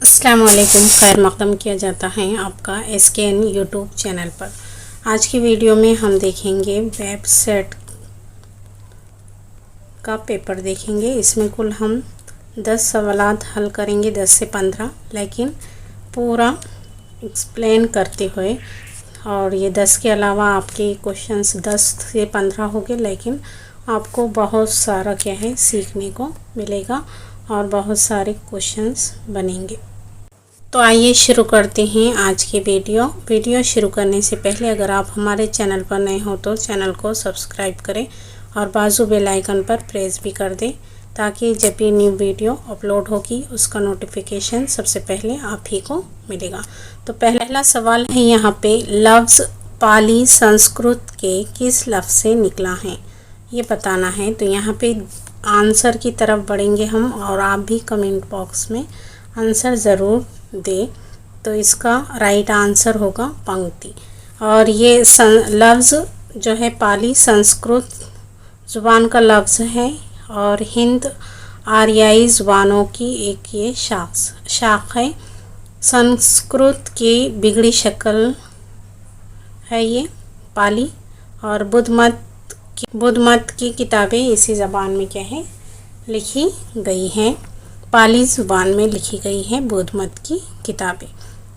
अस्सलाम वालेकुम। खैर मक़दम किया जाता है आपका SKN यूट्यूब चैनल पर। आज की वीडियो में हम देखेंगे वेब सेट का पेपर देखेंगे। इसमें कुल हम 10 सवालात हल करेंगे, 10 से 15, लेकिन पूरा एक्सप्लेन करते हुए। और ये 10 के अलावा आपके क्वेश्चंस 10 से 15 होंगे, लेकिन आपको बहुत सारा क्या है सीखने को मिलेगा और बहुत सारे क्वेश्चंस बनेंगे। तो आइए शुरू करते हैं आज की वीडियो शुरू करने से पहले अगर आप हमारे चैनल पर नए हो तो चैनल को सब्सक्राइब करें और बाजू बेल आइकन पर प्रेस भी कर दें, ताकि जब भी न्यू वीडियो अपलोड होगी उसका नोटिफिकेशन सबसे पहले आप ही को मिलेगा। तो पहला सवाल है यहाँ पे, लफ्ज़ पाली संस्कृत के किस लफ्ज़ से निकला है, ये बताना है। तो यहाँ पे आंसर की तरफ बढ़ेंगे हम, और आप भी कमेंट बॉक्स में आंसर ज़रूर दे। तो इसका राइट आंसर होगा पंक्ति। और ये लफ्ज़ जो है पाली संस्कृत ज़ुबान का लफ्ज़ है और हिंद आर्याई ज़ुबानों की एक ये शाख है। संस्कृत की बिगड़ी शक्ल है ये पाली, और बुद्ध मत की किताबें इसी ज़बान में क्या है लिखी गई हैं। पाली ज़ुबान में लिखी गई है बुद्ध मत की किताबें।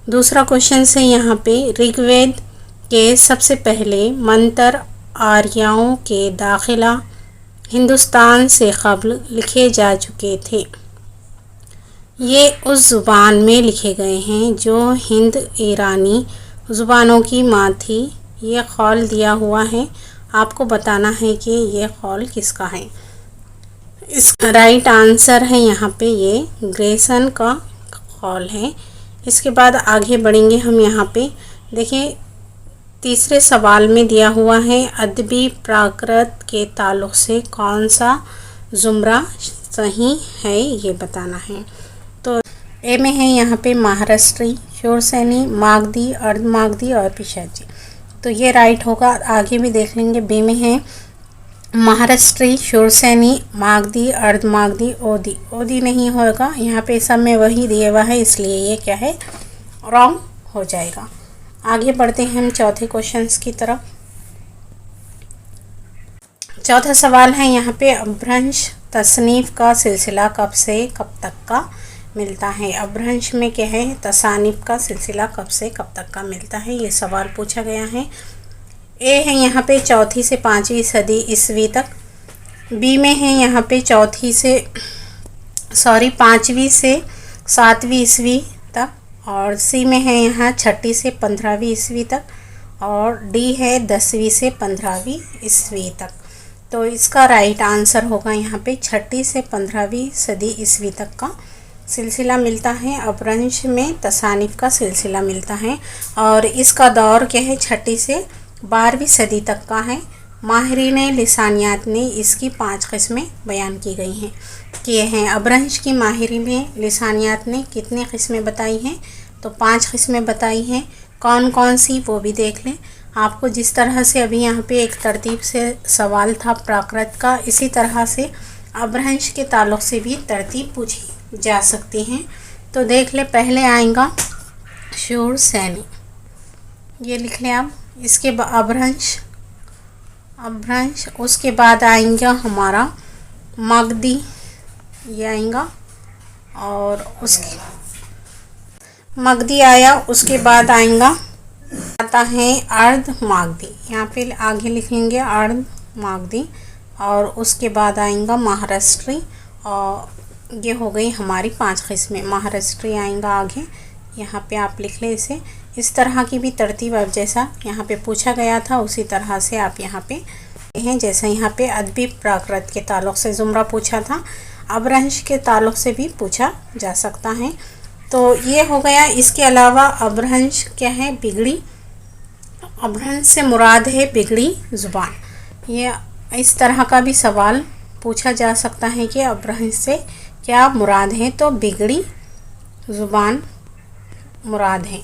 दूसरा क्वेश्चन है यहाँ पे, ऋग्वेद के सबसे पहले मंत्र आर्यों के दाखिला हिंदुस्तान से क़ब्ल लिखे जा चुके थे। ये उस ज़ुबान में लिखे गए हैं जो हिंद ईरानी ज़ुबानों की माँ थी। ये कौल दिया हुआ है, आपको बताना है कि ये कौल किसका है। इसका राइट आंसर है यहाँ पे ये ग्रेसन का कौल है। इसके बाद आगे बढ़ेंगे हम। यहाँ पे देखिए तीसरे सवाल में दिया हुआ है, अदबी प्राकृत के ताल्लुक़ से कौन सा ज़ुमरा सही है, ये बताना है। तो ए में है यहाँ पे महाराष्ट्री, शोरसेनी, मागधी, अर्धमागधी और पिशाची। तो ये राइट होगा। आगे भी देख लेंगे। बी में है महाराष्ट्री, शोरसेनी, मागधी, अर्धमागधी, ओदी नहीं होगा। यहाँ पे सब में वही दिया हुआ है, इसलिए ये क्या है रॉन्ग हो जाएगा। आगे बढ़ते हैं हम चौथे क्वेश्चंस की तरफ। चौथा सवाल है यहाँ पे, अपभ्रंश तसनीफ़ का सिलसिला कब से कब तक का मिलता है। अपभ्रंश में क्या है, तसानीफ़ का सिलसिला कब से कब तक का मिलता है, ये सवाल पूछा गया है। ए है यहाँ पे 4वीं से 5वीं सदी ईस्वी तक। बी में है यहाँ पे 5वीं से 7वीं ईस्वी तक। और सी में है यहाँ 6वीं से 15वीं ईस्वी तक। और डी है 10वीं से 15वीं ईस्वी तक। तो इसका राइट आंसर होगा यहाँ पे 6वीं से 15वीं सदी ईस्वी तक का सिलसिला मिलता है। अपभ्रंश में तसानीफ़ का सिलसिला मिलता है, और इसका दौर क्या है 6वीं से 12वीं सदी तक का है। माहिरीन लिसानियात ने इसकी 5 किस्में बयान की गई हैं किए हैं। अपभ्रंश की माहिरीन लिसानियात ने कितनी किस्में बताई हैं, तो 5 किस्में बताई हैं। कौन कौन सी वो भी देख लें। आपको जिस तरह से अभी यहाँ पे एक तरतीब से सवाल था प्राकृत का, इसी तरह से अपभ्रंश के ताल्लुक़ से भी तरतीब पूछी जा सकती हैं। तो देख ले, पहले आएगा शूरसेनी, ये लिख लें आप। इसके बाद अपभ्रंश, उसके बाद आएगा हमारा मागधी, ये आएगा। और उसके मागधी आया, उसके बाद आता है अर्धमागधी, यहाँ पे आगे लिखेंगे अर्धमागधी। और उसके बाद आएगा महाराष्ट्री, और ये हो गई हमारी 5 किस्में। महाराष्ट्री आएगा आगे, यहाँ पे आप लिख लें इसे। इस तरह की भी तरतीब अब जैसा यहाँ पे पूछा गया था उसी तरह से आप यहाँ पे हैं। जैसा यहाँ पे अदबी प्राकृत के ताल्लुक़ से ज़ुमरा पूछा था, अपभ्रंश के ताल्लुक़ से भी पूछा जा सकता है। तो ये हो गया। इसके अलावा अपभ्रंश क्या है, बिगड़ी। अपभ्रंश से मुराद है बिगड़ी ज़ुबान। ये इस तरह का भी सवाल पूछा जा सकता है कि अपभ्रंश से क्या मुराद है, तो बिगड़ी ज़ुबान मुराद है,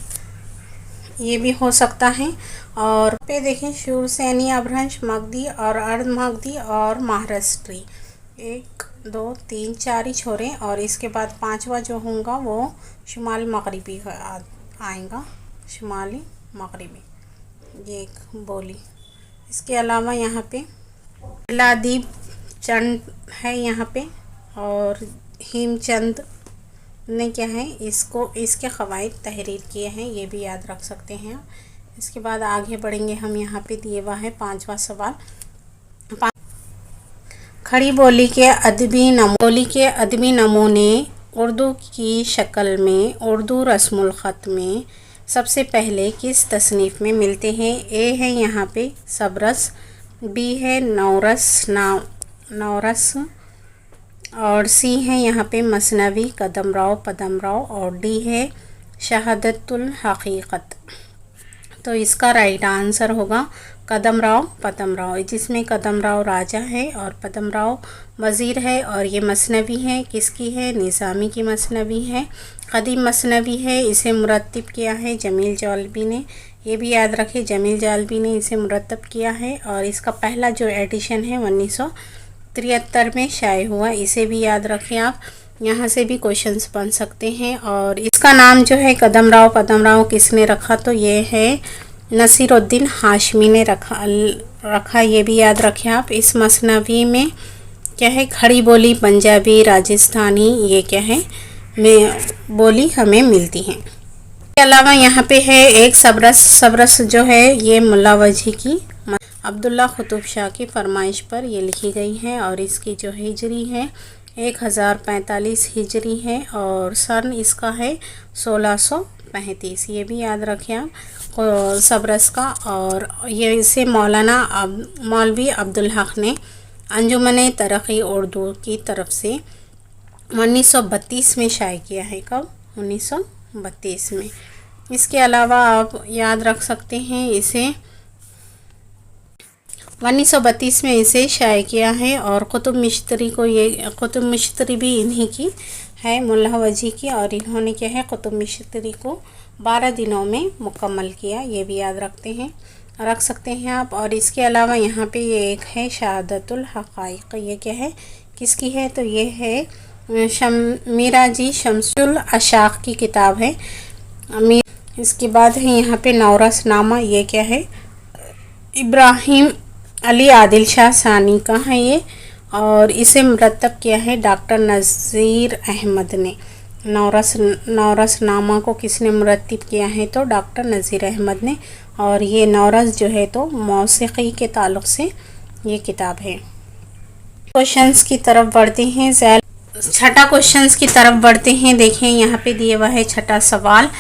ये भी हो सकता है। और पे देखें शूरसेनी, अपभ्रंश, मागधी और अर्धमागधी और महाराष्ट्री, 1 2 3 4 ही छोड़े और इसके बाद पांचवा जो होगा वो शुमाल मगरिबी आएगा, शुमाली मगरिबी, ये एक बोली। इसके अलावा यहाँ पे लादीब चंद है यहाँ पे, और हेमचंद ने क्या है इसको इसके क़वाइद तहरीर किए हैं, ये भी याद रख सकते हैं। इसके बाद आगे बढ़ेंगे हम। यहाँ पे दिए हुआ है पांचवा सवाल। खड़ी बोली के अदबी नमूने उर्दू की शक्ल में उर्दू रस्मुल ख़त में सबसे पहले किस तसनीफ़ में मिलते हैं? ए है यहाँ पे सबरस, बी है नौरस और सी है यहाँ पे मसनवी पदमराव और डी है शहादतुल हकीकत। तो इसका राइट आंसर होगा पदमराव, जिसमें कदमराव राजा है और पदमराव वज़ीर है। और ये मसनवी है, किसकी है? निज़ामी की मसनवी है, क़दीम मसनवी है। इसे मुरत्तिब किया है जमील जालबी ने, ये भी याद रखें, जमील जालबी ने इसे मुरत्तब किया है। और इसका पहला जो एडिशन है 1973 में शाये हुआ, इसे भी याद रखें आप। यहाँ से भी क्वेश्चंस बन सकते हैं। और इसका नाम जो है पदमराव किसने रखा? तो ये है नसीरुद्दीन हाशमी ने रखा, ये भी याद रखें आप। इस मसनवी में क्या है? खड़ी बोली पंजाबी, राजस्थानी, ये क्या है में बोली हमें मिलती हैं। इसके अलावा यहाँ पे है एक सबरस जो है ये मुल्ला वजी की अब्दुल्ला कुतुब शाह की फरमाइश पर ये लिखी गई है। और इसकी जो हिजरी है 1045 हिजरी है और सन इसका है 1635, ये भी याद रखें आप सबरस का। और ये इसे मौलवी अब्दुल हक ने अंजुमन तरक़्क़ी उर्दू की तरफ से 1932 में शाये किया है। कब? 1932 में। इसके अलावा आप याद रख सकते हैं इसे 1932 में इसे शाये किया है। और कुतुब मिश्तरी भी इन्हीं की है, मुल्ला वजी की। और इन्होंने क्या है कुतुब मिश्तरी को 12 दिनों में मुकम्मल किया, ये भी याद रख सकते हैं आप। और इसके अलावा यहाँ पे ये एक है शहादतुल हक़ाइक़, ये क्या है किसकी है? तो ये है मीराजी शम्सुल अशाक़ की किताब है। इसके बाद है यहाँ पे नौरस नामा, ये क्या है? इब्राहिम अली आदिल शाह सानी का है ये। और इसे मुरत्तब किया है डॉक्टर नज़ीर अहमद ने। नौरस नामा को किसने मुरत्तब किया है? तो डॉक्टर नज़ीर अहमद ने। और ये नौरस जो है तो मौसीक़ी के ताल्लुक़ से ये किताब है। क्वेश्चंस की तरफ बढ़ते हैं। छठा क्वेश्चंस की तरफ बढ़ते हैं। देखें यहाँ पे दिया हुआ है छठा सवाल।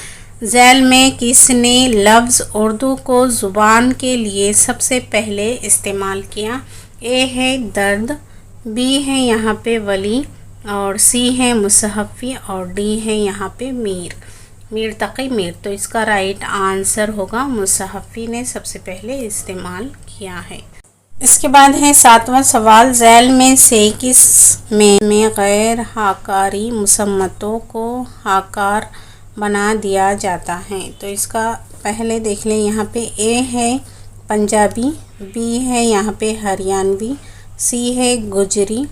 ज़ैल में किसने लफ्ज़ उर्दू को ज़ुबान के लिए सबसे पहले इस्तेमाल किया? ए है दर्द, बी है यहाँ पे वली और सी है मुसहफ़ी और डी है यहाँ पे मीर तक़ी मीर। तो इसका राइट आंसर होगा मुसहफ़ी ने सबसे पहले इस्तेमाल किया है। इसके बाद है सातवां सवाल। ज़ैल में से किस में गैर हाकारी मुसम्मतों को हाकार बना दिया जाता है? तो इसका पहले देख लें। यहाँ पे ए है पंजाबी, बी है यहाँ पे हरियाणवी, सी है गुजरी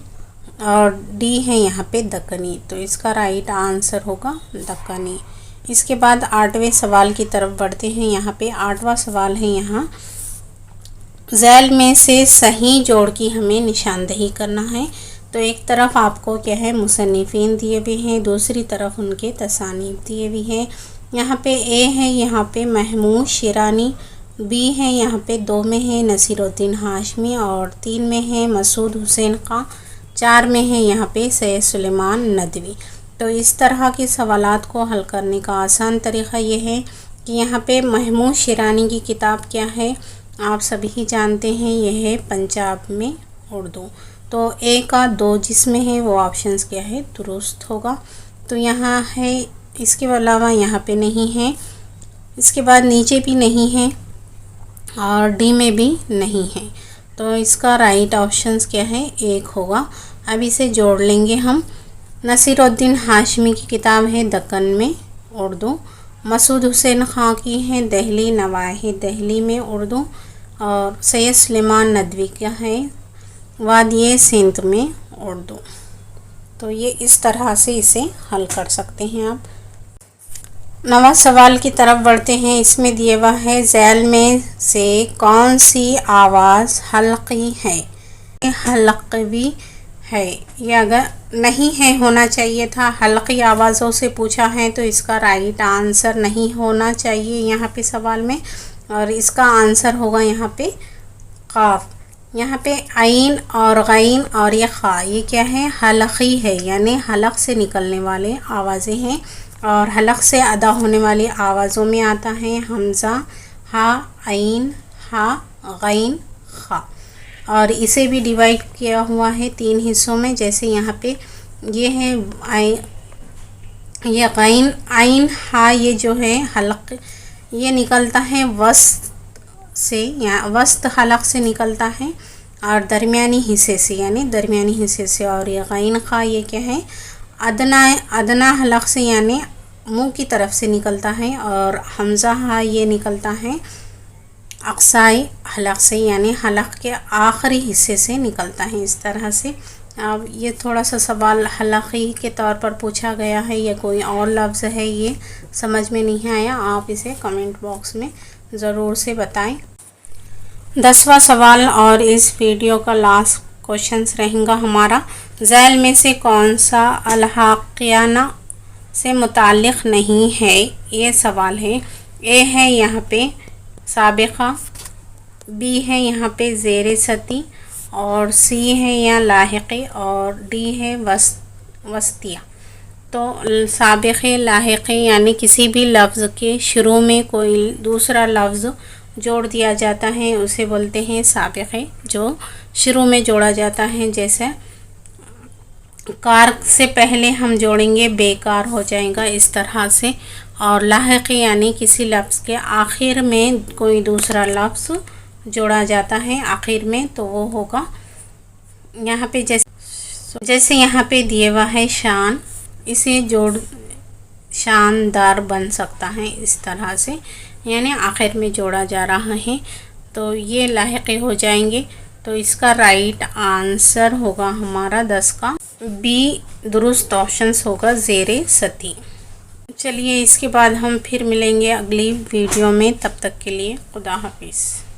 और डी है यहाँ पे दक्कनी। तो इसका राइट आंसर होगा दक्कनी। इसके बाद 8वें सवाल की तरफ बढ़ते हैं। यहाँ पे 8वां सवाल है। यहाँ ज़ैल में से सही जोड़ की हमें निशानदेही करना है। तो एक तरफ आपको क्या है मुसन्निफ़ीन दिए हुए हैं, दूसरी तरफ उनके तसानीफ़ दिए हुए हैं। यहाँ पे ए है यहाँ पे महमूद शिरानी, बी है यहाँ पे 2 में है नसीरुद्दीन हाशमी और 3 में है मसूद हुसैन खां, 4 में है यहाँ पे सैयद सुलेमान नदवी। तो इस तरह के सवालात को हल करने का आसान तरीक़ा ये है कि यहाँ पे महमूद शिरानी की किताब क्या है आप सभी जानते हैं, यह है पंजाब में उर्दू। तो ए का 2 जिसमें है वो ऑप्शंस क्या है दुरुस्त होगा। तो यहाँ है, इसके अलावा यहाँ पे नहीं है, इसके बाद नीचे भी नहीं है और डी में भी नहीं है। तो इसका राइट ऑप्शंस क्या है 1 होगा। अब इसे जोड़ लेंगे हम। नसीरुद्दीन हाशमी की किताब है दक्कन में उर्दू, मसूद हुसैन खां की है दहली नवाही दहली में उर्दू और सैयद सुलेमान नदवी का है वादिये सिंध में उर्दू। तो ये इस तरह से इसे हल कर सकते हैं आप। 9वां सवाल की तरफ बढ़ते हैं। इसमें दिया हुआ है ज़ैल में से कौन सी आवाज़ हल्की है? हल्कवी है। ये अगर नहीं है होना चाहिए था, हल्की आवाज़ों से पूछा है तो इसका राइट आंसर नहीं होना चाहिए यहाँ पे सवाल में, और इसका आंसर होगा यहाँ पे काफ। यहाँ पे आइन और गैन और ये खा, ये क्या है? हल्की है, यानी हलक से निकलने वाले आवाज़ें हैं, और हलक से अदा होने वाली आवाज़ों में आता है हमज़ा, हा, आइन, हा, गैन, खा। और इसे भी डिवाइड किया हुआ है 3 हिस्सों में। जैसे यहाँ पे ये है ये गैन, आइन, हा, ये जो है हलक, ये निकलता है वस्त से, या वस्त हलक से निकलता है, और दरमियानी हिस्से से, यानी दरमियानी हिस्से से। और ये गैन खा, ये क्या है? अदना हलक से, यानी मुंह की तरफ से निकलता है। और हमज़ा हा, ये निकलता है अक्साई हलक से, यानी हलक के आखिरी हिस्से से निकलता है, इस तरह से। अब ये थोड़ा सा सवाल हलकी के तौर पर पूछा गया है, या कोई और लफ्ज़ है, ये समझ में नहीं आया, आप इसे कमेंट बॉक्स में ज़रूर से बताएं। 10वां सवाल और इस वीडियो का लास्ट क्वेश्चन रहेगा हमारा, ज़ैल में से कौन सा अलहाकियाना से मुताल्लिक़ नहीं है? ये सवाल है। ए है यहाँ पे साबिक़ा, बी है यहाँ पे ज़ेरे सती, और सी है यहाँ लाहिक़ी, और डी है वस्तिया। तो साबिक़े, लाहिक़ी, यानी किसी भी लफ्ज़ के शुरू में कोई दूसरा लफ्ज़ जोड़ दिया जाता है उसे बोलते हैं साबिक़े, जो शुरू में जोड़ा जाता है। जैसे कार से पहले हम जोड़ेंगे बेकार हो जाएगा, इस तरह से। और लाहिक़ी यानी किसी लफ्ज़ के आखिर में कोई दूसरा लफ्ज़ जोड़ा जाता है आखिर में, तो वो होगा यहाँ पे जैसे यहाँ पे दिया हुआ है शान, इसे जोड़ शानदार बन सकता है, इस तरह से, यानी आखिर में जोड़ा जा रहा है, तो ये लाहिक़ी हो जाएंगे। तो इसका राइट आंसर होगा हमारा 10 का बी, दुरुस्त ऑप्शंस होगा ज़ेरे सती। चलिए इसके बाद हम फिर मिलेंगे अगली वीडियो में, तब तक के लिए खुदा हाफिज़।